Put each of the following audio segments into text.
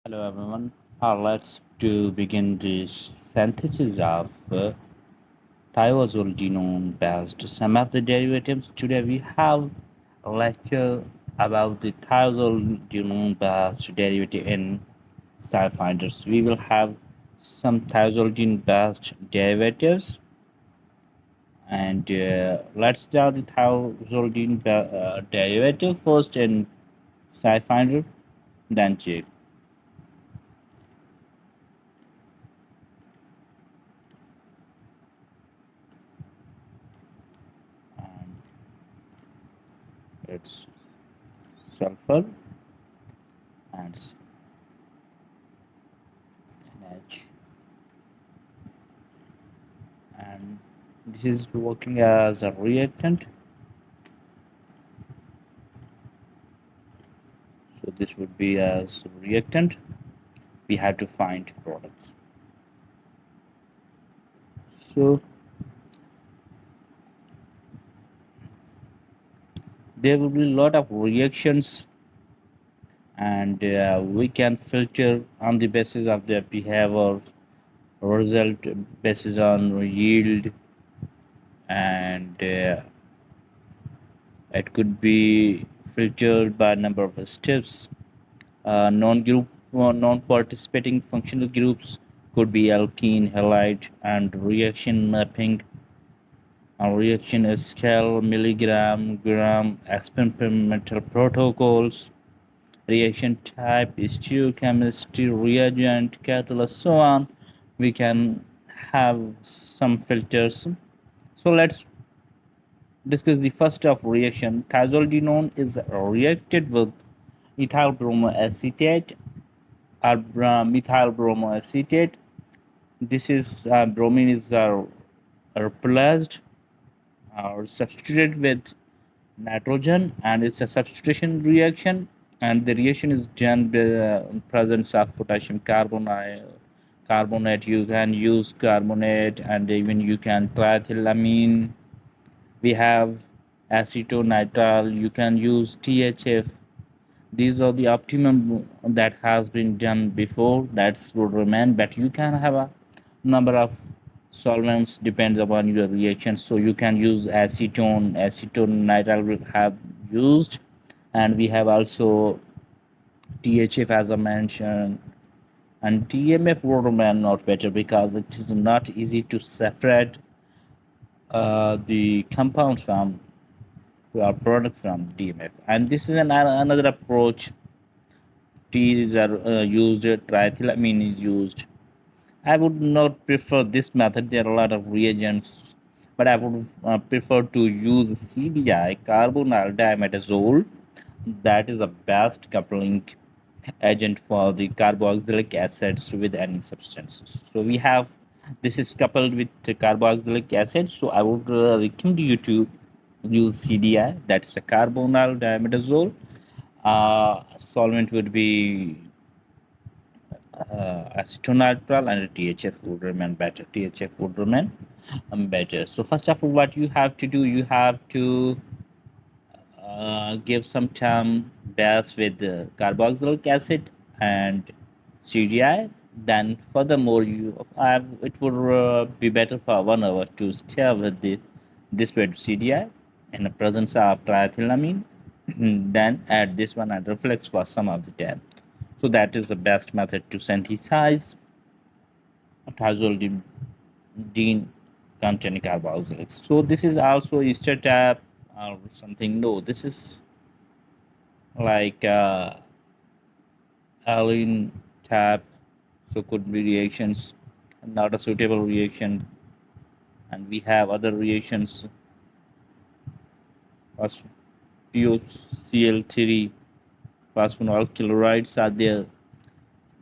Hello everyone. Let's to begin the synthesis of thiazolidinone based some of the derivatives. Today we have a lecture about the thiazolidinone based derivative in Scifinders. We will have some thiazolidine based derivatives and let's start the thiazolidine derivative first in Scifinder, then check. And it's sulfur and NH, and this is working as a reactant, so this would be as reactant. We had to find products, so there will be a lot of reactions, and we can filter on the basis of their behavior, result basis on yield, and it could be filtered by number of steps. Non-group or non-participating functional groups could be alkene, halide, and reaction mapping. Reaction scale, milligram, gram, experimental protocols. Reaction type, stereochemistry, reagent, catalyst, so on. We can have some filters. So let's discuss the first of reaction. Thiazolidinone is reacted with ethyl bromoacetate or methyl bromoacetate. This is bromine is replaced or substituted with nitrogen, and it's a substitution reaction. And the reaction is done by the presence of potassium carbonate. You can use carbonate, and even you can triethylamine. We have acetonitrile. You can use THF. These are the optimum that has been done before. That's would remain, but you can have a number of solvents depends upon your reaction. So you can use acetonitrile we have used, and we have also THF as I mentioned, and TMF would remain not better because it is not easy to separate the compounds from our product from DMF. And this is another approach. Teas are used, triethylamine is used. I would not prefer this method. There are a lot of reagents, but I would prefer to use CDI, carbonyl dimetazole. That is the best coupling agent for the carboxylic acids with any substances. So we have this is coupled with the carboxylic acid. So I would recommend you to use CDI. That's the carbonyl dimetazole. Solvent would be acetonitrile, and THF would remain better. THF would remain better. So first of all, what you have to do, you have to give some time base with carboxylic acid and CDI. Then furthermore, it would be better for 1 hour to stir with this with CDI in the presence of triethylamine. Then add this one and reflex for some of the time. So that is the best method to synthesize thiazolidine containing carboxylics. So this is also ester tap or something. No, this is like alene tap. So could be reactions, not a suitable reaction. And we have other reactions. POCl3 phosphonyl chlorides are there.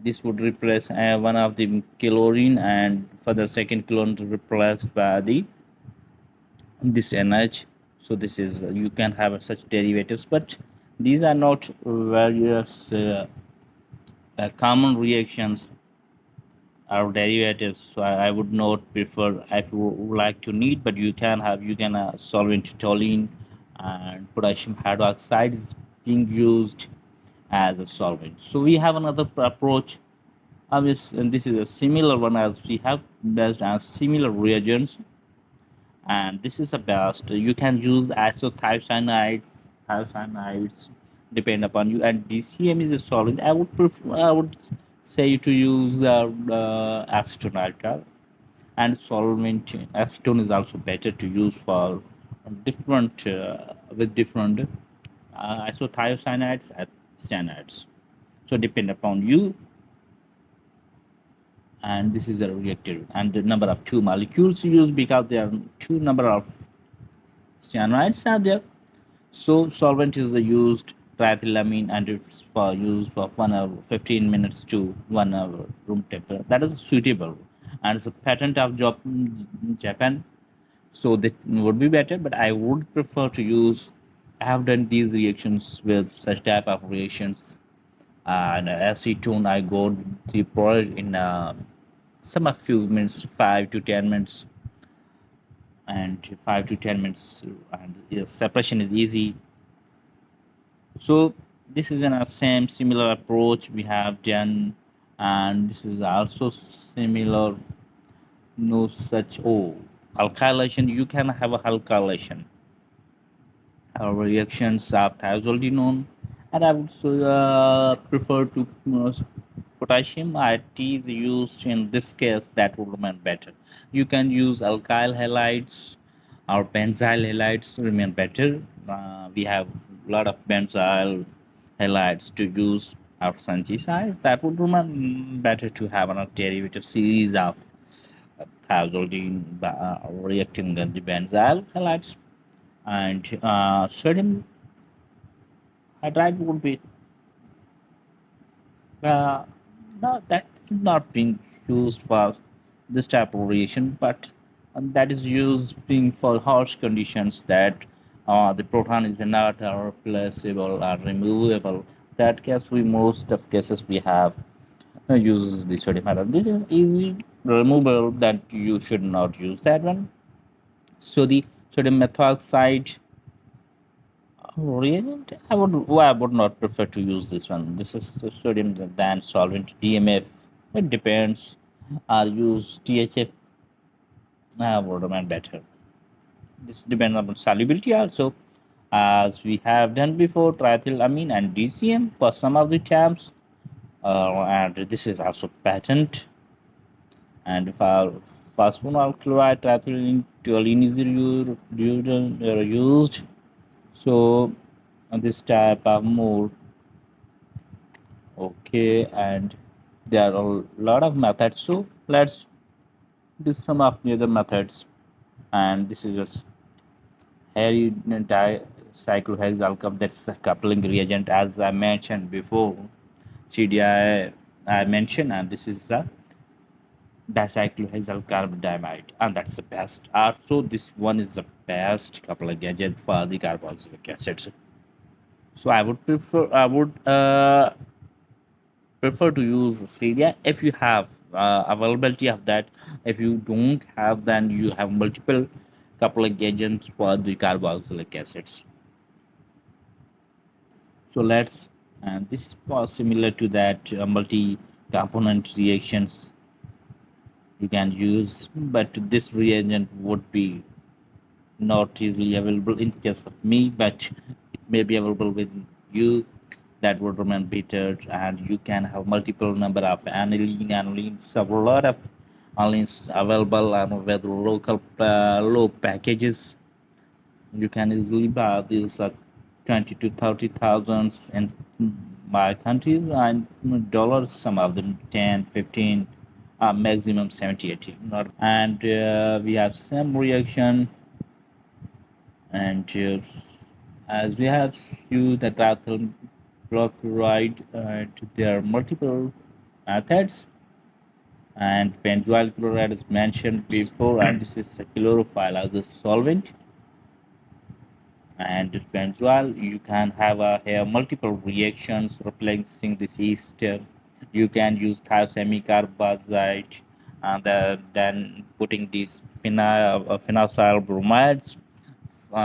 This would replace one of the chlorine, and further second chlorine replaced by the this NH. So this is you can have such derivatives, but these are not various common reactions or derivatives. So I would not prefer if you would like to need, but you can solvent toluene and potassium hydroxide is being used. as a solvent. So we have another approach. And this is a similar one as we have based on similar reagents, and this is the best. You can use thiacyanides depend upon you, and DCM is a solid. I would say you to use acetonitrile and solvent. Acetone is also better to use for different with different isothiocyanates and cyanides. So depend upon you, and this is the reactive and the number of two molecules used because there are two number of cyanides are there. So solvent is used triethylamine, and it's for use for 1 hour 15 minutes to 1 hour room temperature. That is suitable, and it's a patent of Japan. So that would be better, but I would prefer to use. I have done these reactions with such type of reactions, and acetone I go the product in some a few minutes, 5 to 10 minutes, and 5 to 10 minutes, and yes, separation is easy. So this is a same similar approach we have done, and this is also similar. No such alkylation. You can have a alkylation reactions of thiazolidinone, and I would prefer to potassium it is used in this case that would remain better. You can use alkyl halides or benzyl halides remain better. We have a lot of benzyl halides to use our synthesize. That would remain better to have a derivative series of thiazolidine reacting the benzyl halides, and sodium hydride would be uh, no, that is not being used for this type of reaction, but that is used being for harsh conditions that the proton is not replaceable or removable. That case, we most of cases we have uses the sodium hydride. This is easy removable that you should not use that one. So the sodium methoxide reagent, I would not prefer to use this one. This is the sodium than solvent DMF. It depends. I'll use THF. Would remain better. This depends on solubility also, as we have done before. Triethylamine and DCM for some of the terms, and this is also patent. And for phosphoryl chloride, triethylene, toluene is used. So this type of more okay, and there are a lot of methods. So let's do some of the other methods. And this is just hairy dicyclohexalkyl. That's a coupling reagent, as I mentioned before. CDI I mentioned, and this is a dicyclohexylcarbamide, and that's the best. Also, this one is the best coupling agent for the carboxylic acids. So I would prefer to use Cydia if you have availability of that. If you don't have, then you have multiple coupling agents for the carboxylic acids. So let's, and this was similar to that multi-component reactions you can use, but this reagent would be not easily available in case of me, but it may be available with you. That would remain better, and you can have multiple number of anilines, a lot of anilines available, and with local low packages. You can easily buy these 20 to 30,000 in my countries, and dollars, some of them 10, 15, maximum 70, 80. Not, and we have some reaction, and as we have used the triethyl chloride, and there are multiple methods, and benzoyl chloride is mentioned before, and this is a chlorophyll as a solvent. And benzoyl, you can have here multiple reactions replacing this ester. You can use thiocarbazide, and then putting these phenyl bromides,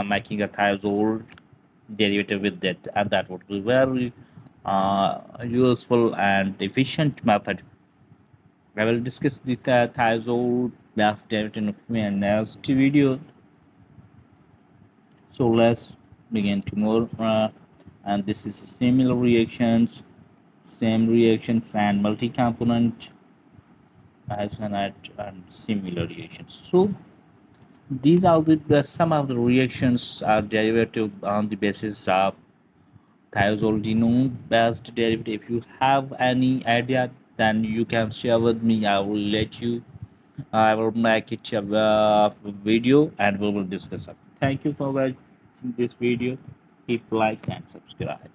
making a thiazole derivative with that, and that would be very useful and efficient method. I will discuss the thiazole based derivative in my next video. So let's begin tomorrow. And this is similar reactions, same reactions, and multi-component isonite and similar reactions. So these are some of the reactions are derivative on the basis of thiazolidinone based derivative. If you have any idea, then you can share with me. I will let you. I will make it a video and we will discuss it. Thank you for watching this video. Keep like and subscribe.